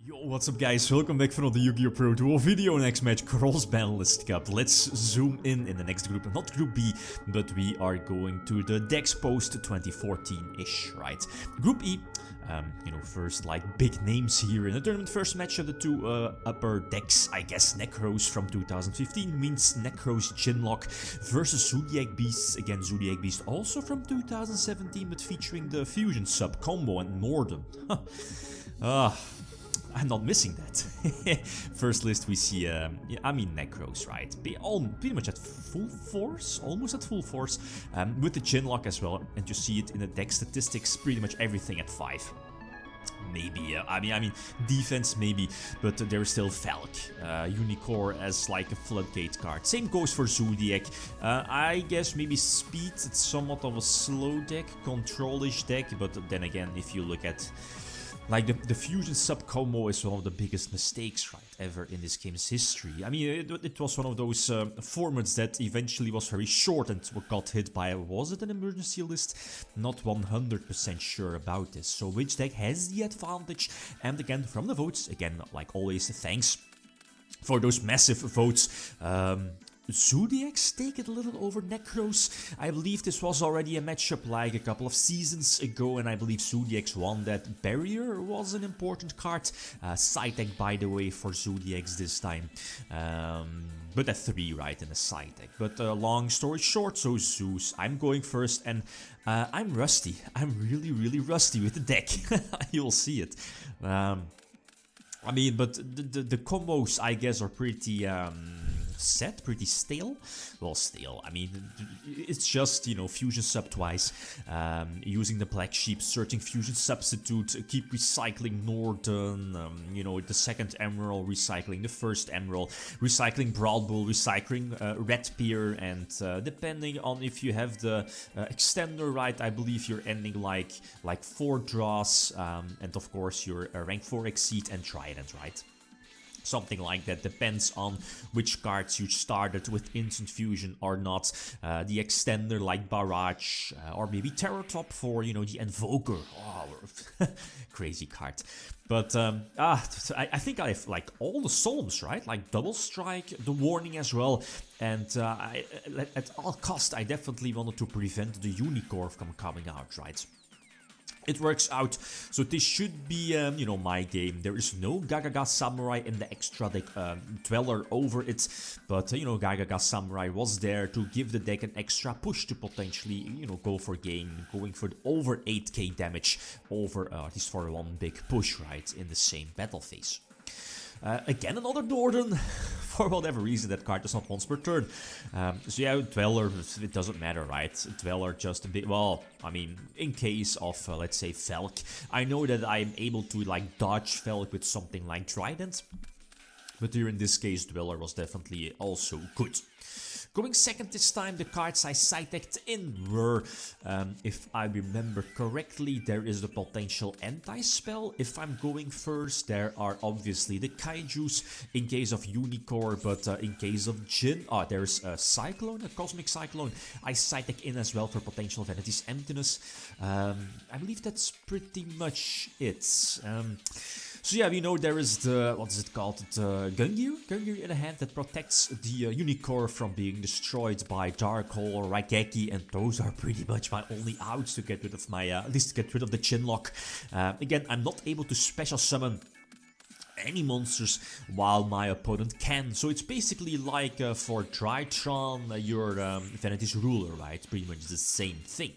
Yo, what's up guys, welcome back for another Yugioh Pro Duel video. Next match, Cross-Banlist Cup. Let's zoom in the next group, not Group B, but we are going to the Dex post 2014-ish, right? Group E, first like big names here in the tournament. First match of the two upper decks, I guess. Nekroz from 2015 means Nekroz GlitchxCity versus Zoodiac Beasts. Again, Zoodiac Beast also from 2017, but featuring the Fusion sub combo and Norden. I'm not missing that. First list we see, Nekroz, right? Pretty much at full force, almost at full force, with the GlitchxCity as well. And you see it in the deck statistics, pretty much everything at 5. Maybe, defense maybe, but there's still Falk, Unicorn as like a floodgate card. Same goes for Zoodiac. I guess maybe speed, it's somewhat of a slow deck, control-ish deck, but then again, if you look at like the Fusion sub combo is one of the biggest mistakes, right, ever in this game's history. I mean, it was one of those formats that eventually was very short and got hit by, was it an emergency list? Not 100% sure about this. So which deck has the advantage? And again, from the votes, again, like always, thanks for those massive votes. Zoodiacs take it a little over Nekroz. I believe this was already a matchup like a couple of seasons ago, and I believe Zoodiacs won that. Barrier was an important card. Side deck, by the way, for Zoodiacs this time. But at 3, right, in a side deck. But long story short, so Zeus, I'm going first, and I'm rusty. I'm really rusty with the deck. You'll see it. But the combos, I guess, are pretty set, pretty stale. Well, stale, it's just, Fusion sub twice, using the Black Sheep, searching Fusion substitute, keep recycling Norden, the second Emerald, recycling the first Emerald, recycling Brawl Bull, recycling Red Peer, and depending on if you have the extender right, I believe you're ending like 4 draws, and of course your rank 4 exceed and Trident, right? Something like that, depends on which cards you started with Instant Fusion or not. The extender like Barrage, or maybe Terror Top for, the Invoker. Oh, crazy card. But I think I have like all the Psalms, right? Like Double Strike, the Warning as well. And at all cost, I definitely wanted to prevent the Unicorn from coming out, right? It works out, so this should be, my game. There is no Gagaga Samurai in the extra deck Dweller over it, but, Gagaga Samurai was there to give the deck an extra push to potentially, go for game, going for over 8k damage over, at least for one big push, right, in the same battle phase. Again, another Norden. For whatever reason, that card is not once per turn. So yeah, Dweller, it doesn't matter, right? Dweller just a bit, well, in case of, let's say, Falk, I know that I'm able to, like, dodge Falk with something like Trident. But here in this case, Dweller was definitely also good. Going second this time, the cards I side-decked in were, if I remember correctly, there is the potential anti-spell. If I'm going first, there are obviously the Kaijus in case of Unicorn, but in case of Jinn, there's a Cyclone, a Cosmic Cyclone. I side-deck in as well for potential Vanity's Emptiness. I believe that's pretty much it. So yeah, we know there is the, what is it called, the Gungear in a hand that protects the Unicorn from being destroyed by Dark Hole or Raigeki, and those are pretty much my only outs to get rid of my, at least to get rid of the GlitchxCity. Again, I'm not able to special summon any monsters while my opponent can, so it's basically like for Drytron, your Vanity's Ruler, right? Pretty much the same thing.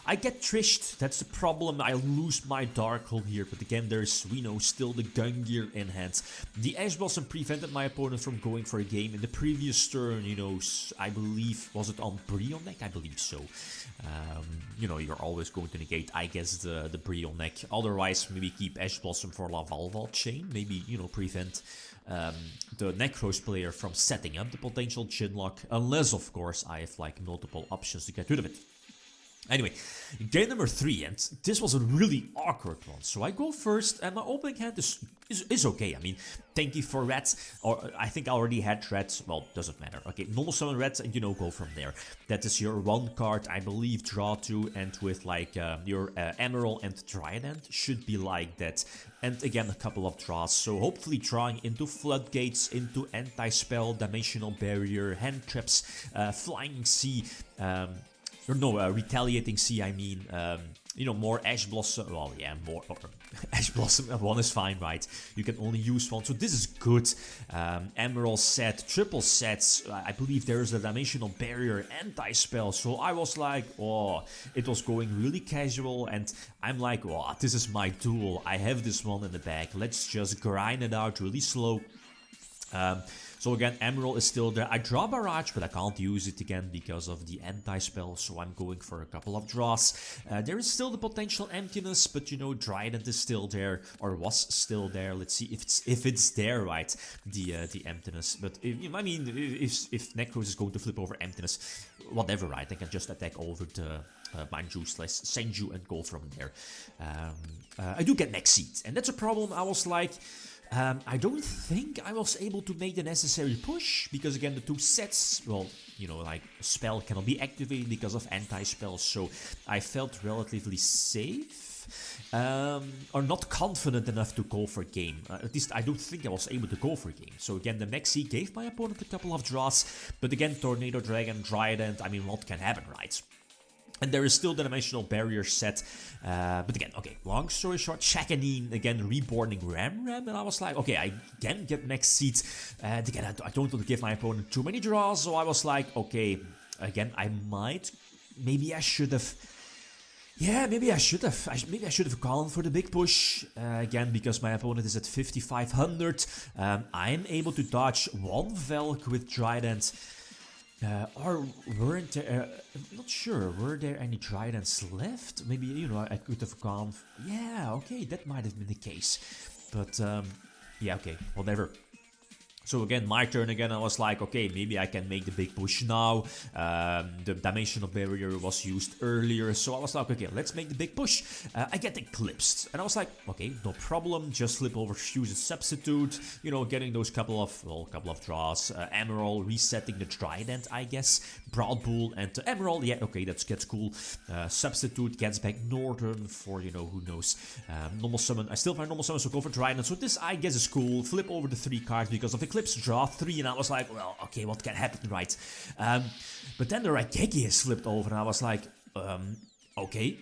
I get trished, that's the problem, I lose my Dark Hole here, but again there's, we know, still the Gungear in hand. The Ash Blossom prevented my opponent from going for a game in the previous turn, I believe, was it on Brionne deck? I believe so. You're always going to negate, I guess, the Brionne deck. Otherwise, maybe keep Ash Blossom for Lavalval Chain, maybe, prevent the Nekroz player from setting up the potential GlitchxCity, unless, of course, I have, like, multiple options to get rid of it. Anyway, game number 3, and this was a really awkward one. So I go first, and my opening hand is okay. I mean, thank you for red, or I think I already had red. Well, doesn't matter. Okay, normal summon red, and go from there. That is your 1 card, I believe, draw 2, and with like your Emerald and Trident should be like that. And again, a couple of draws. So hopefully drawing into Floodgates, into Anti-Spell, Dimensional Barrier, Hand Traps, Flying Sea. Or no, Retaliating Sea, I mean, more Ash Blossom, well, yeah, more, Ash Blossom, 1 is fine, right? You can only use 1, so this is good. Emerald set, triple sets, I believe there is a Dimensional Barrier, Anti-Spell, so I was like, oh, it was going really casual, and I'm like, oh, this is my duel, I have this one in the bag, let's just grind it out really slow. So again, Emerald is still there. I draw Barrage, but I can't use it again because of the anti-spell, so I'm going for a couple of draws. There is still the potential emptiness, but Trident is still there, or was still there. Let's see if it's there, right? The emptiness. But if Nekroz is going to flip over emptiness, whatever, right? I can just attack over the Manju/Senju and go from there. I do get next seat, and that's a problem. I was like, I don't think I was able to make the necessary push, because again the 2 sets, well, like spell cannot be activated because of anti-spell, so I felt relatively safe, or not confident enough to go for game. At least I don't think I was able to go for game. So again, the Mexi gave my opponent a couple of draws, but again, Tornado Dragon, Trident, I mean, what can happen, right? And there is still the Dimensional Barrier set, but again, okay, long story short, Shakanin, again, reborning Ram, and I was like, okay, I again get next seat, and again, I don't want to give my opponent too many draws, so I was like, okay, again, maybe I should have gone for the big push, again, because my opponent is at 5500, I'm able to dodge 1 Velk with Trident. Or weren't there, I'm not sure, were there any Tridents left? Maybe, I could have gone, yeah, okay, that might have been the case. But, yeah, okay, whatever. So again, my turn again, I was like, okay, maybe I can make the big push now. The Dimensional Barrier was used earlier, so I was like, okay, let's make the big push. I get Eclipsed, and I was like, okay, no problem, just flip over Fusion Substitute, getting those couple of draws. Emerald, resetting the Trident, I guess. Broad Bull and Emerald, yeah, okay, that gets cool. Substitute gets back Northern for, who knows. Normal Summon, I still find Normal Summon, so go for Trident. So this, I guess, is cool. Flip over the 3 cards because of Eclipse, draw 3, and I was like, well, okay, what can happen, right? But then the Raigeki is flipped over, and I was like, okay.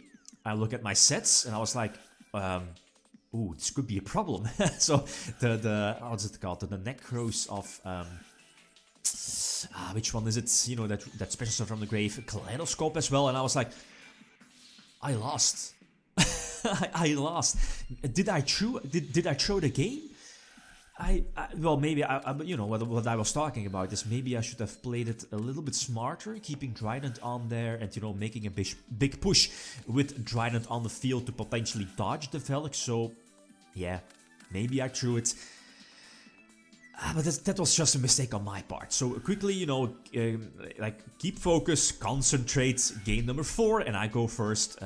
I look at my sets, and I was like, ooh, this could be a problem. So the what's it called? The Nekroz of which one is it? That special stuff from the grave, Kaleidoscope as well, and I was like, I lost. I lost. Did I throw the game? Well, maybe what I was talking about is maybe I should have played it a little bit smarter, keeping Trident on there and making a big push with Trident on the field to potentially dodge the Velk. So yeah, maybe I threw it. But that was just a mistake on my part. So quickly, keep focus, concentrate, game number 4, and I go first.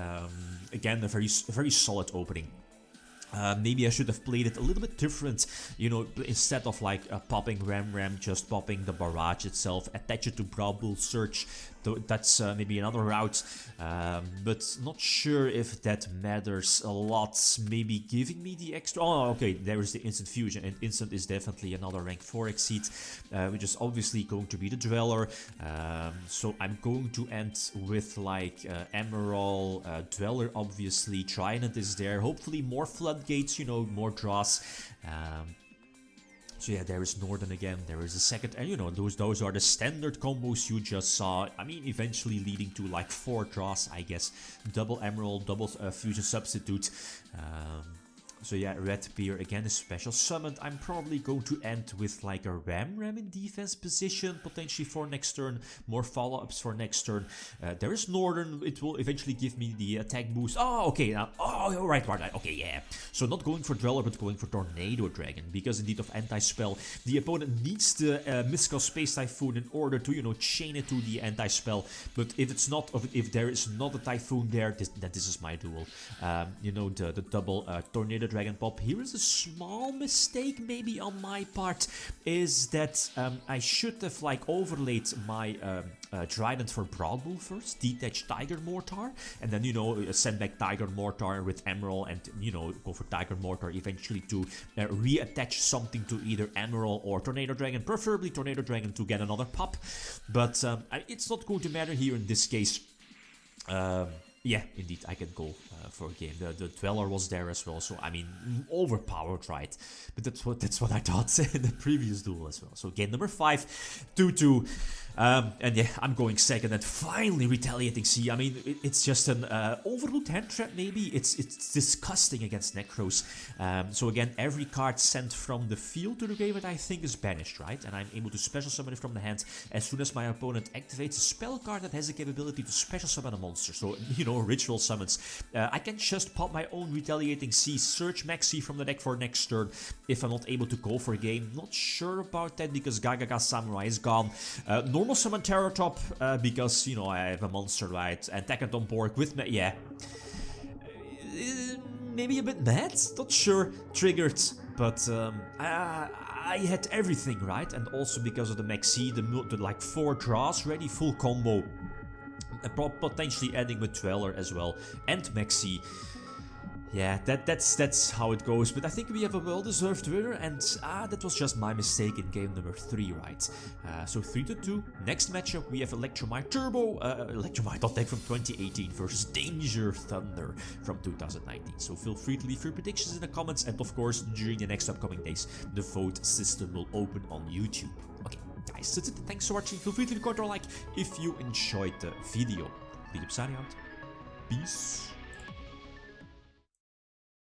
Again, a very solid opening. Maybe I should have played it a little bit different, instead of like popping Ram, just popping the Barrage itself, attach it to Broad Bull Search. That's maybe another route, but not sure if that matters a lot. Maybe giving me the extra. Oh, okay, there is the Instant Fusion, and Instant is definitely another rank 4 exceed, which is obviously going to be the Dweller. So I'm going to end with like Emerald, Dweller, obviously. Trident is there. Hopefully more Floodgates, more draws. So yeah, there is Northern again, there is a second, and those are the standard combos you just saw. I mean, eventually leading to like 4 draws, I guess. Double Emerald, double Fusion Substitute. So yeah, Red Bear again is special summoned. I'm probably going to end with like a Ram in defense position, potentially for next turn. More follow-ups for next turn. There is Northern. It will eventually give me the attack boost. Oh, okay. Now, oh, right. Okay, yeah. So not going for Dweller, but going for Tornado Dragon. Because indeed of anti-spell, the opponent needs the Mystical Space Typhoon in order to, you know, chain it to the anti-spell. But if it's not, if there is not a Typhoon there, then this is my duel. You know, the double Tornado Dragon pop. Here is a small mistake maybe on my part, is that I should have like overlaid my Trident for Broad Bull first, detach Tiger Mortar, and then, you know, send back Tiger Mortar with Emerald and, you know, go for Tiger Mortar eventually to reattach something to either Emerald or Tornado Dragon, preferably Tornado Dragon to get another pop, but it's not going to matter here in this case. Yeah, indeed, I can go for a game. The Dweller was there as well, so I mean, overpowered, right? But that's what I thought in the previous duel as well. So game number 5, 2-2. And yeah, I'm going second and finally retaliating. See, I mean, it's just an overlooked hand trap maybe. It's disgusting against Nekroz. So again, every card sent from the field to the graveyard I think is banished, right? And I'm able to special summon it from the hand as soon as my opponent activates a spell card that has the capability to special summon a monster. So, you know, ritual summons. I can just pop my own Retaliating Sea, search Maxi from the deck for next turn if I'm not able to go for a game. Not sure about that because Gagaga Samurai is gone. Normal summon Terror Top because, you know, I have a monster, right? And Tekkaton Borg with me, yeah. Maybe a bit mad? Not sure. Triggered, but I had everything, right? And also because of the Maxi, the like 4 draws ready, full combo. Potentially ending with Dweller as well, and Maxi. Yeah, that's how it goes, but I think we have a well-deserved winner, and that was just my mistake in game number 3, right? So 3-2. Next matchup, we have Electromite Turbo, Electromite deck from 2018 versus Danger Thunder from 2019. So feel free to leave your predictions in the comments, and of course, during the next upcoming days, the vote system will open on YouTube. Okay, guys, that's it. Thanks for watching. Feel free to record or like if you enjoyed the video. DJINN signing out. Peace.